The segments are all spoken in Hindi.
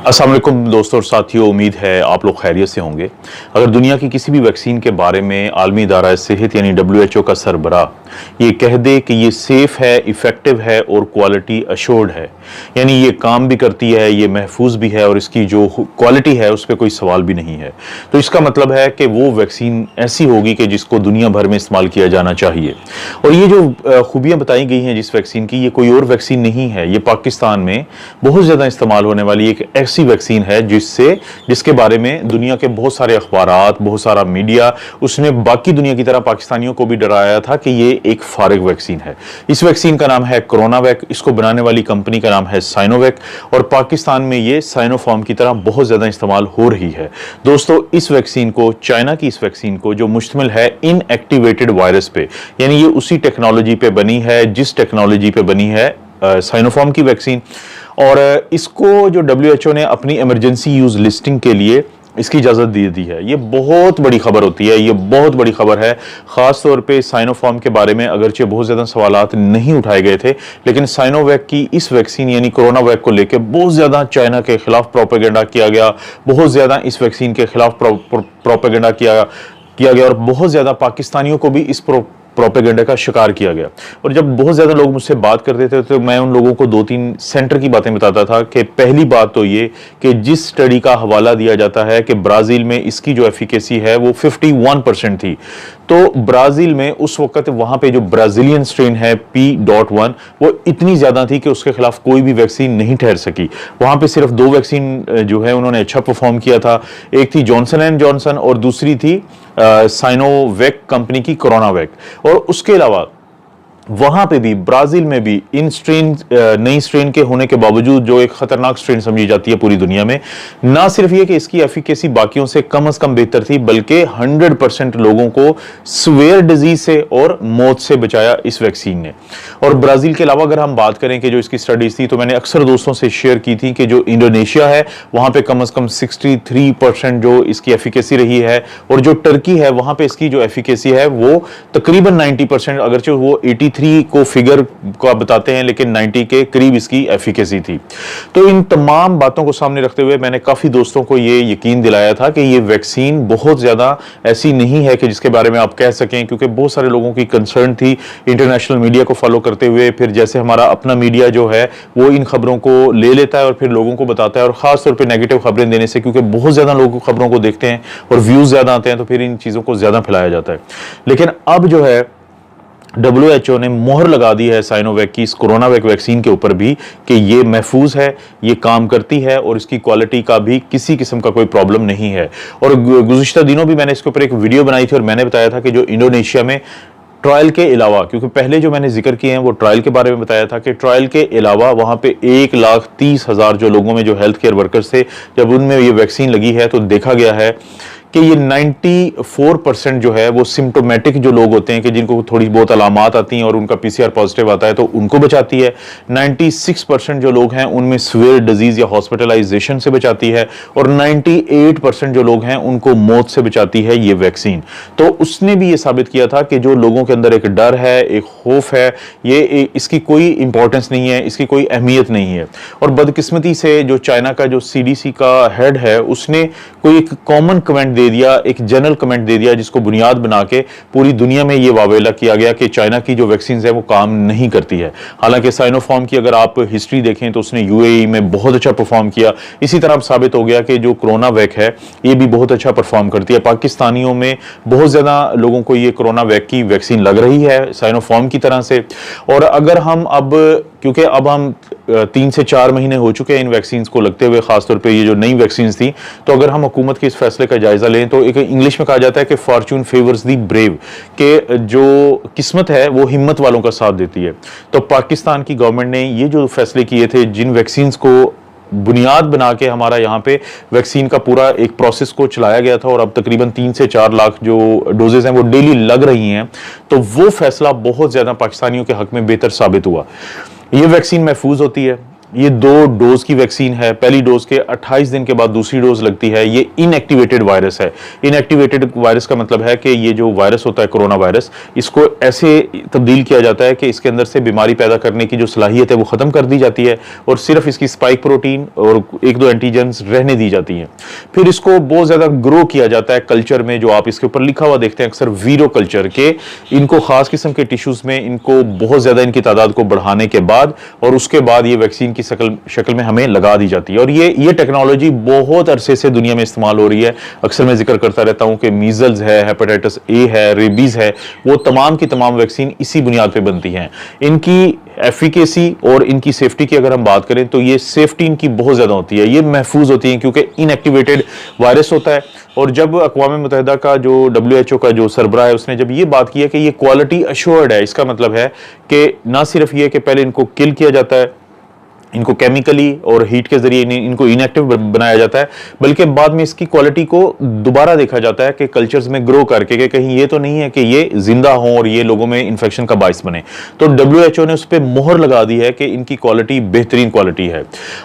अस्सलाम वालेकुम दोस्तों और साथियों, उम्मीद है आप लोग खैरियत से होंगे। अगर दुनिया की किसी भी वैक्सीन के बारे में आलमी इदारा सेहत यानी WHO का सरबराह ये कह दे कि ये सेफ है, इफ़ेक्टिव है और क्वालिटी अश्योर्ड है, यानी ये काम भी करती है, ये महफूज भी है और इसकी जो क्वालिटी है उस पर कोई सवाल भी नहीं है, तो इसका मतलब है कि वो वैक्सीन ऐसी होगी कि जिसको दुनिया भर में इस्तेमाल किया जाना चाहिए। और ये जो खूबियाँ बताई गई हैं जिस वैक्सीन की, ये कोई और वैक्सीन नहीं है, ये पाकिस्तान में बहुत ज़्यादा इस्तेमाल होने वाली एक ऐसी वैक्सीन है जिसके बारे में दुनिया के बहुत सारे अखबारात, बहुत सारा मीडिया उसने बाकी दुनिया की तरह पाकिस्तानियों को भी डराया था कि ये एक फारिग वैक्सीन है। इस वैक्सीन का नाम है कोरोनावैक, इसको बनाने वाली कंपनी का नाम है साइनोवैक और पाकिस्तान में ये साइनोफार्म की तरह बहुत ज़्यादा इस्तेमाल हो रही है। दोस्तों, इस वैक्सीन को, चाइना की इस वैक्सीन को जो मुश्तमिल है इनएक्टिवेटेड वायरस पे, यानी ये उसी टेक्नोलॉजी पे बनी है जिस टेक्नोलॉजी पे बनी है साइनोफार्म की वैक्सीन, और इसको जो WHO ने अपनी इमरजेंसी यूज लिस्टिंग के लिए इसकी इजाज़त दे दी है। ये बहुत बड़ी खबर होती है, ये बहुत बड़ी खबर है। ख़ास तौर पे साइनोफार्म के बारे में अगरचे बहुत ज़्यादा सवालात नहीं उठाए गए थे, लेकिन साइनोवैक की इस वैक्सीन यानी कोरोनावैक को लेकर बहुत ज़्यादा चाइना के खिलाफ प्रोपेगेंडा किया गया, बहुत ज़्यादा इस वैक्सीन के खिलाफ प्रोपेगेंडा किया गया और बहुत ज़्यादा पाकिस्तानियों को भी इस प्रोपेगेंडा का शिकार किया गया। और जब बहुत ज़्यादा लोग मुझसे बात करते थे तो मैं उन लोगों को 2-3 सेंटर की बातें बताता था कि पहली बात तो ये कि जिस स्टडी का हवाला दिया जाता है कि ब्राज़ील में इसकी जो एफिकेसी है वो 51% थी, तो ब्राज़ील में उस वक्त वहाँ पे जो ब्राज़ीलियन स्ट्रेन है P.1 वो इतनी ज़्यादा थी कि उसके खिलाफ कोई भी वैक्सीन नहीं ठहर सकी। वहाँ पे सिर्फ 2 वैक्सीन जो है उन्होंने अच्छा परफॉर्म किया था, एक थी जॉनसन एंड जॉनसन और दूसरी थी साइनोवैक कंपनी की कोरोनावैक। और उसके अलावा वहां पे भी ब्राजील में भी इन स्ट्रेन नई स्ट्रेन के होने के बावजूद जो एक खतरनाक स्ट्रेन समझी जाती है पूरी दुनिया में, ना सिर्फ ये कि इसकी एफिकेसी बाकियों से कम बेहतर थी, बल्कि 100% लोगों को सीवियर डिजीज से और मौत से बचाया इस वैक्सीन ने। और ब्राजील के अलावा अगर हम बात करें कि जो इसकी स्टडीज थी, तो मैंने अक्सर दोस्तों से शेयर की थी कि जो इंडोनेशिया है वहां पे कम 63% जो इसकी एफिकेसी रही है, और जो टर्की है वहां पे इसकी जो एफिकेसी है वो तकरीबन 90%, अगरचे वो 83 को फिगर को बताते हैं लेकिन 90 के करीब इसकी एफिकेसी थी। तो इन तमाम बातों को सामने रखते हुए मैंने काफी दोस्तों को ये यकीन दिलाया था कि ये वैक्सीन बहुत ज्यादा ऐसी नहीं है कि जिसके बारे में आप कह सकें, क्योंकि बहुत सारे लोगों की कंसर्न थी इंटरनेशनल मीडिया को फॉलो करते हुए। फिर जैसे हमारा अपना मीडिया जो है वो इन खबरों को ले लेता है और फिर लोगों को बताता है, और खास तौर पर नेगेटिव खबरें देने से, क्योंकि बहुत ज्यादा लोग खबरों को देखते हैं और व्यूज ज्यादा आते हैं, तो फिर इन चीजों को ज्यादा फैलाया जाता है। लेकिन अब जो है WHO ने मोहर लगा दी है साइनोवैक की इस कोरोनावैक वैक्सीन के ऊपर भी कि ये महफूज है, ये काम करती है और इसकी क्वालिटी का भी किसी किस्म का कोई प्रॉब्लम नहीं है। और गुज़िश्ता दिनों भी मैंने इसके ऊपर एक वीडियो बनाई थी और मैंने बताया था कि जो इंडोनेशिया में ट्रायल के अलावा, क्योंकि पहले जो मैंने जिक्र किए हैं वो ट्रायल के बारे में बताया था कि ट्रायल के अलावा वहां पे 1,30,000 जो लोगों में जो हेल्थ केयर वर्कर्स थे, जब उनमें ये वैक्सीन लगी है तो देखा गया है कि ये 94% जो है वो सिम्टोमेटिक जो लोग होते हैं कि जिनको थोड़ी बहुत अलामात आती हैं और उनका PCR पॉजिटिव आता है तो उनको बचाती है। 96% जो लोग हैं उनमें सीवियर डिजीज या हॉस्पिटलाइजेशन से बचाती है, और 98% जो लोग हैं उनको मौत से बचाती है ये वैक्सीन। तो उसने भी ये साबित किया था कि जो लोगों के अंदर एक डर है, एक खौफ है, ये इसकी कोई इंपॉर्टेंस नहीं है, इसकी कोई अहमियत नहीं है। और बदकिस्मती से जो चाइना का जो CDC का हेड है उसने कोई एक कॉमन कमेंट दे दिया, एक जनरल कमेंट दे दिया, जिसको बुनियाद बना के पूरी दुनिया में ये वावेला किया गया कि चाइना की जो वैक्सीन है वो काम नहीं करती है। हालांकि साइनोफार्म की अगर आप हिस्ट्री देखें तो उसने UAE में बहुत अच्छा परफॉर्म किया। इसी तरह साबित हो गया कि जो कोरोनावैक है ये भी बहुत अच्छा परफॉर्म करती है। पाकिस्तानियों में बहुत ज्यादा लोगों को ये कोरोनावैक की वैक्सीन लग रही है साइनोफार्म की तरह से। और अगर हम अब, क्योंकि अब हम 3 से 4 महीने हो चुके हैं इन वैक्सीन को लगते हुए, खासतौर पे ये जो नई वैक्सीन थी, तो अगर हम हुकूमत के इस फैसले का जायजा लें तो एक इंग्लिश में कहा जाता है कि फॉर्च्यून फेवर्स दी ब्रेव, कि जो किस्मत है वो हिम्मत वालों का साथ देती है। तो पाकिस्तान की गवर्नमेंट ने ये जो फैसले किए थे, जिन वैक्सीन को बुनियाद बना के हमारा यहाँ पे वैक्सीन का पूरा एक प्रोसेस को चलाया गया था, और अब तकरीबन 3 से 4 लाख जो डोजेज हैं वो डेली लग रही हैं, तो वो फैसला बहुत ज्यादा पाकिस्तानियों के हक में बेहतर साबित हुआ। ये वैक्सीन महफूज होती है, ये 2 डोज की वैक्सीन है। पहली डोज के 28 दिन के बाद दूसरी डोज लगती है। ये इनएक्टिवेटेड वायरस है। इनएक्टिवेटेड वायरस का मतलब है कि ये जो वायरस होता है कोरोना वायरस, इसको ऐसे तब्दील किया जाता है कि इसके अंदर से बीमारी पैदा करने की जो सलाहियत है वो खत्म कर दी जाती है और सिर्फ इसकी स्पाइक प्रोटीन और 1-2 एंटीजेंस रहने दी जाती हैं। फिर इसको बहुत ज्यादा ग्रो किया जाता है कल्चर में, जो आप इसके ऊपर लिखा हुआ देखते हैं अक्सर वीरो कल्चर के। इनको खास किस्म के टिश्यूज में इनको बहुत ज्यादा इनकी तादाद को बढ़ाने के बाद और उसके बाद ये वैक्सीन की शक्ल में हमें लगा दी जाती है। और ये टेक्नोलॉजी बहुत अरसे से दुनिया में इस्तेमाल हो रही है। अक्सर मैं जिक्र करता रहता हूं कि मीजल्स है, हेपेटाइटिस ए है, रेबीज है, वो तमाम की तमाम वैक्सीन इसी बुनियाद पे बनती हैं। इनकी एफिकेसी और इनकी सेफ्टी की अगर हम बात करें तो ये सेफ्टी इनकी बहुत ज्यादा होती है, ये महफूज होती है क्योंकि इनएक्टिवेटेड वायरस होता है। और जब अक़वाम मुत्तहिदा का जो WHO का जो सरबराह है उसने जब ये बात की है कि ये क्वालिटी अश्योर्ड है, इसका मतलब है कि ना सिर्फ ये कि पहले इनको किल किया जाता है, इनको केमिकली और हीट के जरिए इनको इनएक्टिव बनाया जाता है, बल्कि बाद में इसकी क्वालिटी को दोबारा देखा जाता है कि कल्चर्स में ग्रो करके कि कहीं ये तो नहीं है कि ये जिंदा हों और ये लोगों में इन्फेक्शन का बाइस बने। तो WHO ने उस पर मोहर लगा दी है कि इनकी क्वालिटी बेहतरीन क्वालिटी है।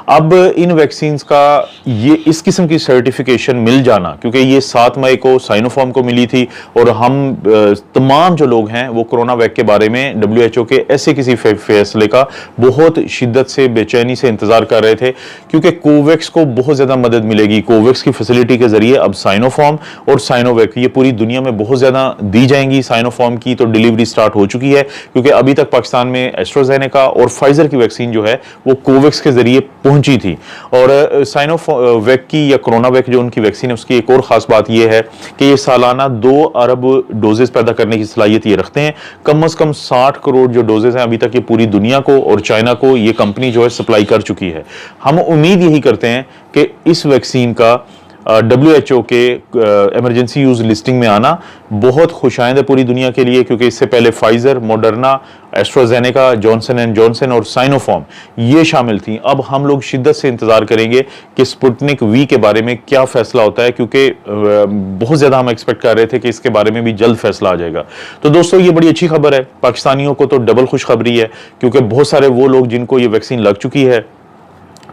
अब इन वैक्सीन का ये इस किस्म की सर्टिफिकेशन मिल जाना, क्योंकि ये 7 मई को साइनोफार्म को मिली थी और हम तमाम जो लोग हैं वो कोरोना वैक के बारे में WHO के ऐसे किसी फैसले का बहुत शिद्दत से बेचैनी से इंतजार कर रहे थे, क्योंकि कोवैक्स को बहुत ज्यादा मदद मिलेगी। कोवैक्स की फैसिलिटी के जरिए अब साइनोफार्म और साइनोवैक ये पूरी दुनिया में बहुत ज्यादा दी जाएंगी। साइनोफार्म की तो डिलीवरी स्टार्ट हो चुकी है, क्योंकि अभी तक पाकिस्तान में एस्ट्राजेनेका और फाइजर की वैक्सीन जो है वो कोवैक्स के जरिए पहुंची थी। और साइनोवैक की या कोरोना वैक जो उनकी वैक्सीन है उसकी एक और खास बात यह है कि ये सालाना 2 अरब डोजेस पैदा करने की सलाहियत ये रखते हैं। कम से कम 60 करोड़ जो डोजेस हैं अभी तक ये पूरी दुनिया को और चाइना को ये कंपनी जो है सप्लाई कर चुकी है। हम उम्मीद यही करते हैं कि इस वैक्सीन का WHO के इमरजेंसी यूज लिस्टिंग में आना बहुत खुशाइंद है पूरी दुनिया के लिए, क्योंकि इससे पहले Pfizer, Moderna, AstraZeneca, Johnson and Johnson और साइनोफार्म ये शामिल थी। अब हम लोग शिद्दत से इंतजार करेंगे कि स्पुतनिक वी के बारे में क्या फैसला होता है, क्योंकि बहुत ज्यादा हम एक्सपेक्ट कर रहे थे कि इसके बारे में भी जल्द फैसला आ जाएगा। तो दोस्तों ये बड़ी अच्छी खबर है, पाकिस्तानियों को तो डबल खुशखबरी है, क्योंकि बहुत सारे वो लोग जिनको ये वैक्सीन लग चुकी है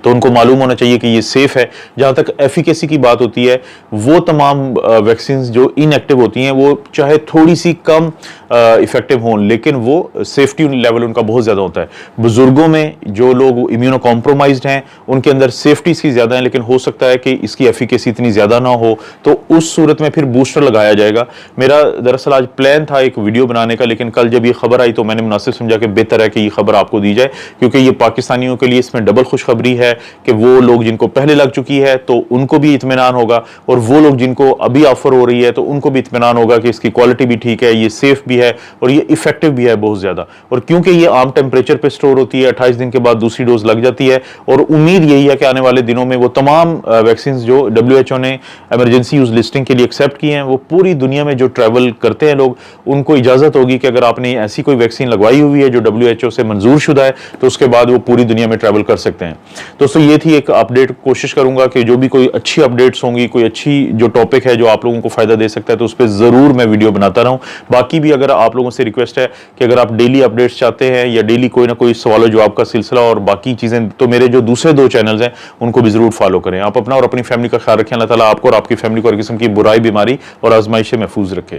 तो उनको मालूम होना चाहिए कि ये सेफ है। जहां तक एफिकेसी की बात होती है, वो तमाम वैक्सीन जो इनएक्टिव होती हैं वो चाहे थोड़ी सी कम इफेक्टिव हों, लेकिन वो सेफ्टी लेवल उनका बहुत ज्यादा होता है। बुजुर्गों में जो लोग इम्यूनो कॉम्प्रोमाइज्ड हैं उनके अंदर सेफ्टी इसकी ज्यादा है, लेकिन हो सकता है कि इसकी एफिकेसी इतनी ज्यादा ना हो, तो उस सूरत में फिर बूस्टर लगाया जाएगा। मेरा दरअसल आज प्लान था एक वीडियो बनाने का, लेकिन कल जब ये खबर आई तो मैंने मुनासिब समझा कि बेहतर है कि ये खबर आपको दी जाए, क्योंकि ये पाकिस्तानियों के लिए इसमें डबल खुशखबरी है कि वो लोग जिनको पहले लग चुकी है तो उनको भी इत्मीनान होगा, और वो लोग जिनको अभी ऑफर हो रही है तो उनको भी इत्मीनान होगा कि इसकी क्वालिटी भी ठीक है, ये सेफ भी है और ये इफेक्टिव भी है बहुत ज्यादा। और क्योंकि ये आम टेम्परेचर पे स्टोर होती है, 28 दिन के बाद दूसरी डोज लग जाती है, और उम्मीद यही है कि आने वाले दिनों में वो तमाम वैक्सीन जो WHO ने इमरजेंसी यूज लिस्टिंग के लिए एक्सेप्ट की हैं, वो पूरी दुनिया में जो ट्रैवल करते हैं लोग, उनको इजाजत होगी कि अगर आपने ऐसी कोई वैक्सीन लगवाई हुई है जो WHO से मंजूर शुदा है तो उसके बाद वो पूरी दुनिया में ट्रैवल कर सकते हैं। दोस्तों ये थी एक अपडेट। कोशिश करूंगा कि जो भी कोई अच्छी अपडेट्स होंगी, कोई अच्छी जो टॉपिक है जो आप लोगों को फायदा दे सकता है, तो उस पर जरूर मैं वीडियो बनाता रहूं। बाकी भी अगर आप लोगों से रिक्वेस्ट है कि अगर आप डेली अपडेट्स चाहते हैं या डेली कोई ना कोई सवाल जवाब का सिलसिला और बाकी चीजें, तो मेरे जो दूसरे 2 चैनल्स हैं उनको भी जरूर फॉलो करें। आप अपना और अपनी फैमिली का ख्याल रखें। अल्लाह ताला आपको और आपकी फैमिली को हर किस्म की बुराई, बीमारी और आजमाइश से महफूज रखे।